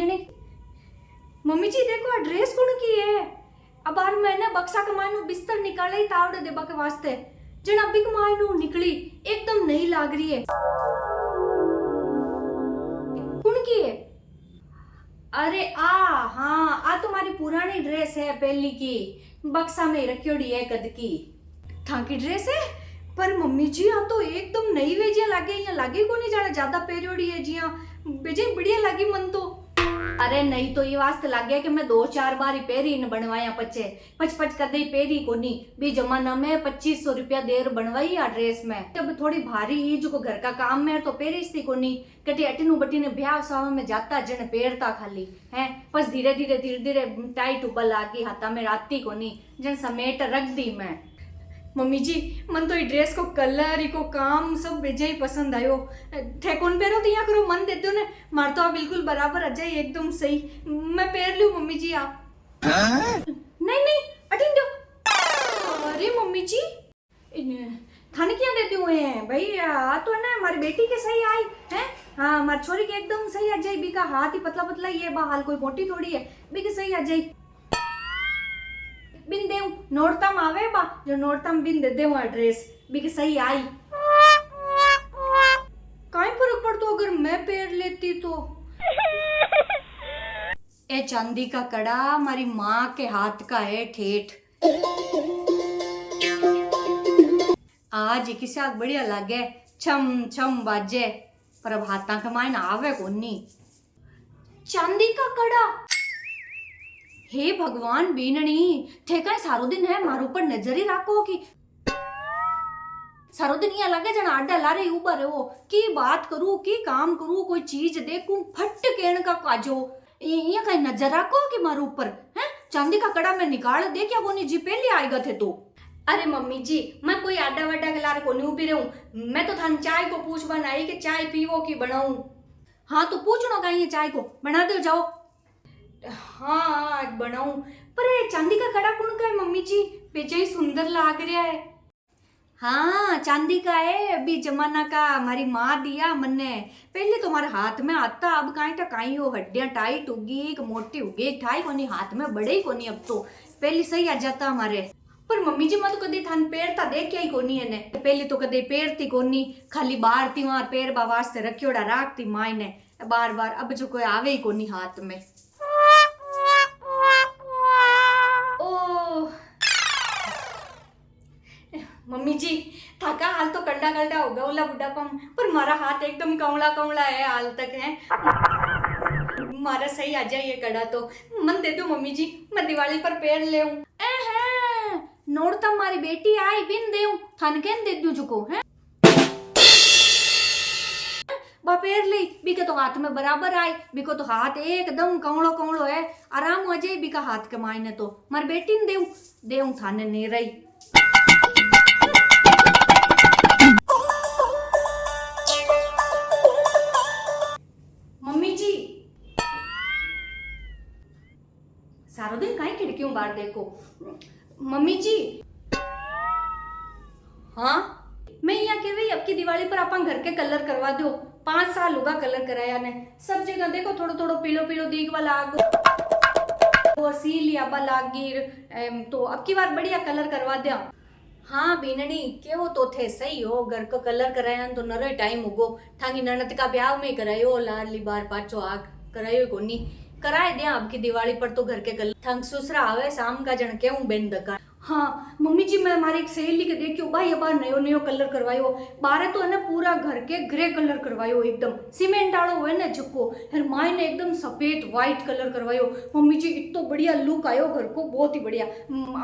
बीने मम्मी जी देखो ड्रेस कौन की है। अब बार मैंने बक्सा कमाई बिस्तर निकाले ही तावड़े देबा के वास्ते जन अभी कमाई निकली एकदम नई लाग रही है। कौन की है? अरे हाँ आ तुम्हारी पुरानी ड्रेस है पहली की बक्सा में रखियोड़ी है कद की था की ड्रेस है। पर मम्मी जी आ तो एकदम नई वे जिया लागे या लागे को नहीं जाने ज्यादा पहरियोड़ी है जिया बेजे बढ़िया लगी मन तो। अरे नहीं तो ये वास्ते लग गया कि मैं 2-4 बार ही पेरी न बनवाया पचे पच कदे ही पेरी को नहीं भी जमाना में 2500 रुपया देर बनवाई आ ड्रेस में जब थोड़ी भारी ही जो घर का काम में तो पेरिस थी को नहीं कटी अटनू बटी ने ब्याह साव में जाता जन पेरता खाली है बस धीरे धीरे टाइट उबल आ गई हाथा में राती को नहीं जन समेट रख दी मैं। मम्मी जी मन तो ये ड्रेस को कलर को काम सब बेजा ही पसंद आयो थे कौन पहरो तो यहाँ करो मन देते हो ने मार तो बिल्कुल बराबर अजय एकदम सही मैं पहन लूं मम्मी जी आप नहीं अटिन दो। अरे मम्मी जी थाने क्या देती हुए हैं भाई आ तो है ना हमारी बेटी के सही आई है। हाँ हमारी छोरी के एकदम सही अजय बी का हाथ ही पतला पतला ही है बा हाल कोई मोटी थोड़ी है बी के सही अजय बिन देव नोड़तम आवे बा जो नोड़तम बिन दे देव ड्रेस बिक सही आई काई फर्क पड़तो अगर मैं पहन लेती तो। ए चांदी का कड़ा हमारी माँ के हाथ का है ठेठ आज ही किसी बढ़िया लागे छम छम बाजे पर अब हाथा कमाए आवे कोनी। चांदी का कड़ा हे भगवान बीननी ठेका सारो दिन है मारो ऊपर नजर ही रखो कि सारो दिन ये लगे जना आडा ला रही ऊपर है वो की बात करूं की काम करूं कोई चीज देखूं फट केन का काजो ये कहीं नजर रखो कि मारो ऊपर है। चांदी का कड़ा में निकाल दे क्या बोनी जी पहले आएगा थे तो। अरे मम्मी जी मैं कोई आडा वाडा के लार को नहीं उभी रहूं मैं तो थान चाय को पूछ बनाई कि चाय पीवो की बनाऊं। हाँ तो पूछनो कहीं चाय को बना दो जाओ। हाँ बनाऊं पर ये चांदी का कड़ा कौन का है मम्मी जी बेचा ही सुंदर लाग रहा है। हाँ चांदी का है अभी जमाना का हमारी माँ दिया मन्ने पहले तुम्हारे हाथ में आता अब कहीं हो हड्डियां टाइट होगी मोटी होगी ठाई कोनी हाथ में बड़े ही कोनी अब तो पहले सही आ जाता हमारे। पर मम्मी जी मैं तो कदे थान पैरता देखिया ही कोनी है ने पहले तो कदे पैरती कोनी खाली बार थी वहां पैर बा वास्ते रखियोड़ा राखती माई ने बार बार अब जो कोई आवे ही कोनी हाथ में। मम्मी जी थाका हाल तो कंडा कंडा हो गया ओला बुढ़ापम पर मारा हाथ एकदम कमला कमला है हाल तक है मारा सही आ जाए ये कड़ा तो मन दे दो मम्मी जी मैं दिवाली पर पेड़ ले नोड़ता मारी बेटी आई बिन दे थान केन दे दू जुको है बा पेड़ ली बीके तो हाथ में बराबर आई बीको तो हाथ एकदम कमलो कमलो है आराम हो जाए बीका हाथ के मायने तो मारी बेटी ने देऊ थाने नहीं रही। सारो दिन कहीं खिड़कियों बाहर देखो मम्मी जी। हाँ मैं यहाँ के भाई अब की दिवाली पर अपन घर के कलर करवा दो 5 साल होगा कलर कराया ने सब जगह देखो थोड़ो थोड़ो पीलो पीलो दीग वाला वो सील या लागी तो अब की बार बढ़िया कलर करवा दिया। हाँ बीननी के वो तो थे सही हो घर को कलर कराया तो नरो टाइम होगो थांगी ननद का ब्याह में करायो लाली बार पाचो आग करायो कोनी कराए दिया आपकी दिवाली पर तो घर के कलर थंग सुसरा आवे शाम का जन के हूं बेन दका। हाँ मम्मी जी मैं हमारी एक सहेली के देखियो भाई अब नयो नयो कलर करवायो बारे तो है ना पूरा घर के ग्रे कलर करवायो एकदम सीमेंट आड़ो हुए ना चुको फिर माई ने एकदम सफेद व्हाइट कलर करवायो मम्मी जी इतो बढ़िया लुक आयो घर को बहुत ही बढ़िया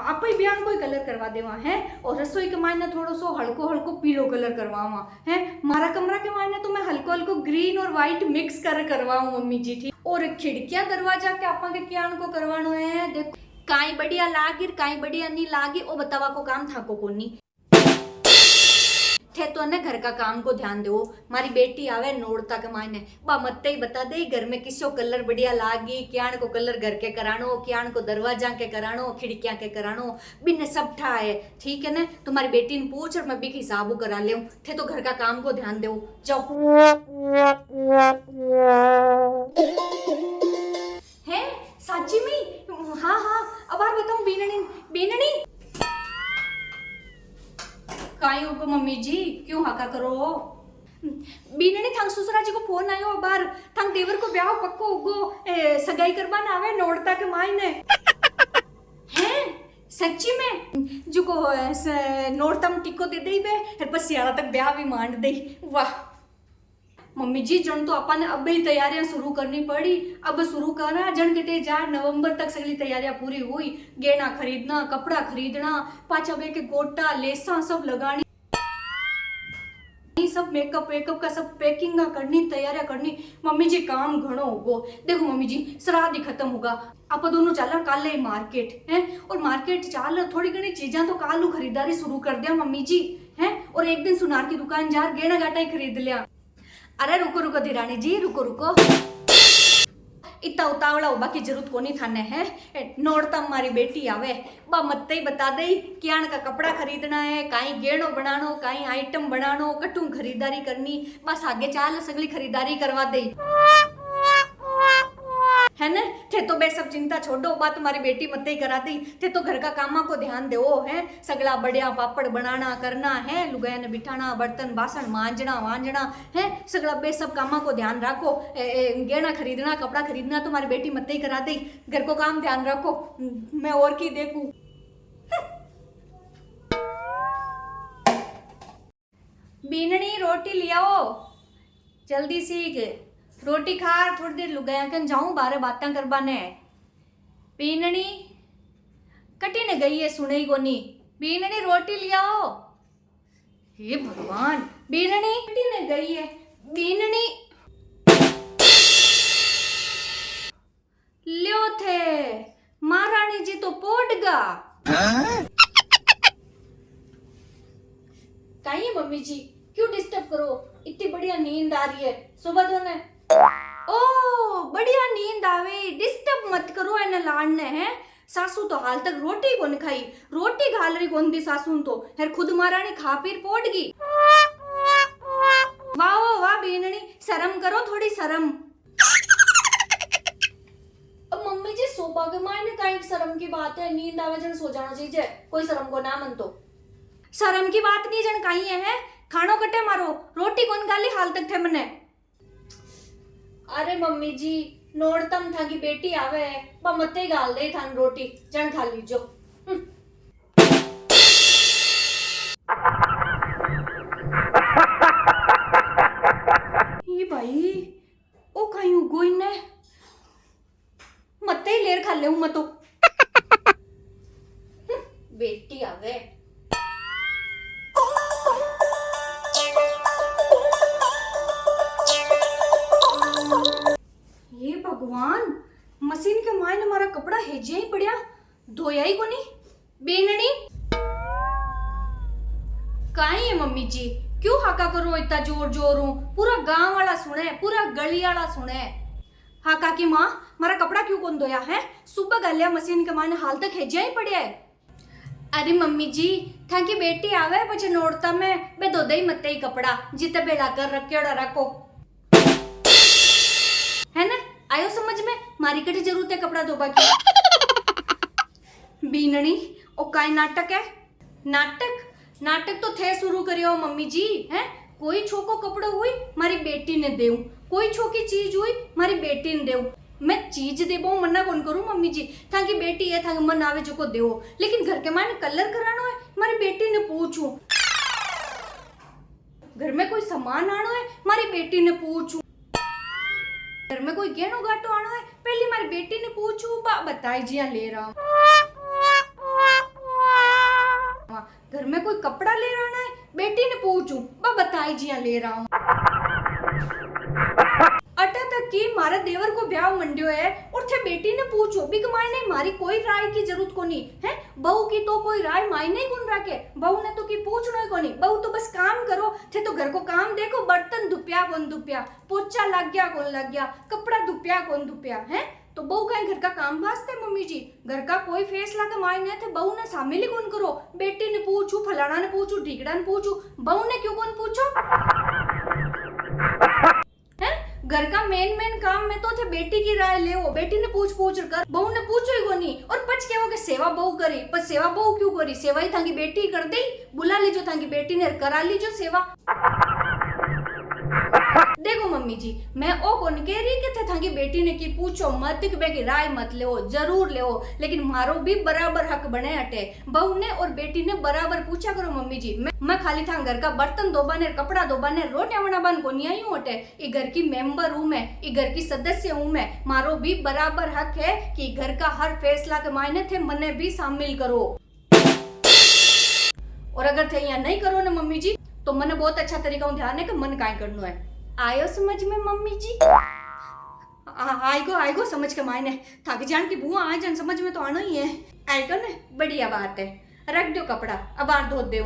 आप ही बयान कोई कलर करवा देवा है और रसोई के मायने थोड़ो सो हल्को हल्को पीलो कलर करवावा है मारा कमरा के मायने तो मैं हल्को हल्को ग्रीन और व्हाइट मिक्स कर करवाऊं मम्मी जी ठीक और खिड़कियां दरवाजा के आपा के क्यान को करवानो है देखो काई बढ़िया लागी काई बढ़िया नहीं लागी ओ बतावा को काम था को कोनी थे तो ने घर का काम को ध्यान दो मारी बेटी आवे नोड़ता के मायने बा मत ही बता दे घर में किसो कलर बढ़िया लागी क्यान को कलर घर के करानो क्यान को दरवाजा के करानो खिड़कियां के करानो बिन सब ठा है ठीक है ना तुम्हारी बेटी ने पूछ और मैं भी हिसाबू करा ले थे तो घर का काम को ध्यान दो जाओ। बीननी बीननी काई हो मम्मी जी क्यों हाका करो बीननी थांग ससुरा जी को फोन आयो बार थांग देवर को ब्याह पक्को उगो सगाई करवान आवे नोड़ता के मायने हैं सच्ची में जो को नोड़तम टिको दे दई बे फिर बस सियाला तक ब्याह भी मान दई वाह मम्मी जी जन तो अपन अब ही तैयारियां शुरू करनी पड़ी अब शुरू करा जन के जा नवंबर तक सगली तैयारियां पूरी हुई गहना खरीदना कपड़ा खरीदना पाछा बे के गोटा लेसा सब लगानी सब मेकअप वेकअप का सब पैकिंग करनी तैयारियां करनी मम्मी जी काम घणो होगो देखो मम्मी जी श्राद्ध ही खत्म होगा आप दोनों चला काले मार्केट हैं और मार्केट चाल थोड़ी घनी चीजा तो कालू खरीदारी शुरू कर दिया मम्मी जी हैं और एक दिन सुनार की दुकान जार गहना गाटा ही खरीद लिया अरे रुको रुको धीरानी जी रुको रुको इतना उतावला होबा की जरूरत कोनी थाने है नोड़ता हमारी बेटी आवे बा मत ही बता दई क्याण का कपड़ा खरीदना है काई गेणो बनानो काई आइटम बनानो कटू खरीदारी करनी बस आगे चाल सगली खरीदारी करवा दई है ना थे तो बे सब चिंता छोड़ो बात तुम्हारी बेटी मत ही करा दी थे तो घर का कामा को ध्यान दे है सगला बढ़िया पापड़ बनाना करना है लुगाया ने बिठाना बर्तन बासन मांजना वांजना है सगला बे सब कामा को ध्यान रखो गहना खरीदना कपड़ा खरीदना तुम्हारी बेटी मत ही करा दी घर को काम ध्यान रखो मैं और की देखूं बीननी रोटी लियाओ जल्दी सीख रोटी खा थोड़ी देर लुगाया कन जाऊं बारे बातें करवाने बीननी कटी ने गई है सुने ही कोनी बीननी रोटी लियाओ हे भगवान बीननी कटी ने गई है बीननी लियो थे महारानी जी तो पोटगा कहीं है मम्मी जी क्यों डिस्टर्ब करो इतनी बढ़िया नींद आ रही है सुबह तो ने ओ बढ़िया नींद आवे डिस्टर्ब मत करो एने लाडने हैं सासू तो हाल तक रोटी कोन खाई रोटी घाल रही कोन दी सासू तो हेर खुद महारानी खा पीर पोटगी वाह वाह बेननी शर्म करो थोड़ी शर्म अब मम्मी जी सोबा के मायने काई शर्म की बात है नींद आवे जन सो जाना चाहिए कोई शर्म को ना मन तो शर्म की बात नहीं जन काई है खानो कटे मारो रोटी कौन गाली हाल तक थे मने अरे मम्मी जी नोड़तम था की बेटी आवे बा मते गाल दे थान रोटी जन खा लीजो ये भाई ओ कहीं उगो इने मते ही लेर खा ले मतो बेटी आवे ये भगवान मशीन के मायने हमारा कपड़ा हेजे ही पड़िया धोया ही कोनी बेननी काई है मम्मी जी क्यों हाका करो इतना जोर जोर हूं पूरा गांव वाला सुने पूरा गली वाला सुने हाका की माँ हमारा कपड़ा क्यों कौन धोया है सुबह गलिया मशीन के मायने हाल तक हेजा ही पड़िया है अरे मम्मी जी था की बेटी आवे पछे नोड़ता में बे दो दई मत ही कपड़ा जिते बेला कर रखेड़ा रखो है ना आयो समझ में मारी कटी जरूरत है कपड़ा धोबा की बीननी ओ काई नाटक है नाटक तो थे शुरू करियो मम्मी जी हैं कोई छोको कपड़ो हुई मारी बेटी ने देऊ कोई छोकी चीज हुई मारी बेटी ने देऊ मैं चीज देबो मना कौन करूं मम्मी जी थाकी बेटी है थाके मन आवे जो को देवो लेकिन घर के माने कलर करानो है मारी बेटी ने पूछूं घर में कोई सामान आनो है मारी बेटी ने पूछूं घर में कोई गहनो गाटो आनो है पहले मारी बेटी ने पूछू बताई जिया ले रहा हूँ घर में कोई कपड़ा ले रहा है बेटी ने पूछू बताई जिया ले रहा हूँ अटा तक की मारे देवर को ब्याह मंड्यो है और थे बेटी ने पूछो बिक मायने मारी कोई राय की जरूरत कोनी है बहू की तो कोई राय मायने कौन रखे बहू ने तो की पूछना कोनी बहू तो बस काम करो थे तो घर को काम देखो बर्तन धुपिया कौन धुपिया पोछा लग गया कौन लग गया कपड़ा धुपिया कौन धुपिया है तो बहू कहीं घर का काम वास्ते मम्मी जी घर का कोई फैसला के मायने थे बहू ने शामिल ही कौन करो बेटी ने पूछू फलाना ने पूछू ढीकड़ा ने पूछू बहू ने क्यों कौन पूछो घर का मेन काम में तो थे बेटी की राय ले, बेटी ने पूछ कर, बहू ने पूछो ही को नहीं। और पच के वो के सेवा बहू करी, पर सेवा बहू क्यों करी? सेवा ही थाकी बेटी कर दी, बुला लीजो थाकी बेटी ने करा लीजो सेवा। देखो मम्मी जी, मैं ओ कौन कह रही कि थे थाकी बेटी ने की पूछो मत कि की राय मत ले, जरूर ले, लेकिन मारो भी बराबर हक बने हटे। बहू ने और बेटी ने बराबर पूछा करो मम्मी जी। मैं खाली था घर का बर्तन धोबाने, कपड़ा धोबाने, रोटियां बनाबाने को नहीं आई हूं हटे। ये घर की मेंबर हूं मैं, ये घर की सदस्य हूं मैं। मारो भी बराबर हक है कि घर का हर फैसला के मायने थे मने भी शामिल करो। और अगर थे यहाँ नहीं करो ना मम्मी जी, तो मने बहुत अच्छा तरीका ध्यान है कि मन काय करना है। आयो समझ में मम्मी जी? आएगो समझ के मायने। थाकी जान की बुआ आ जान, समझ में तो आना ही है। आएगा ना, बढ़िया बात है। रख दो कपड़ा, अब बाहर धो दे।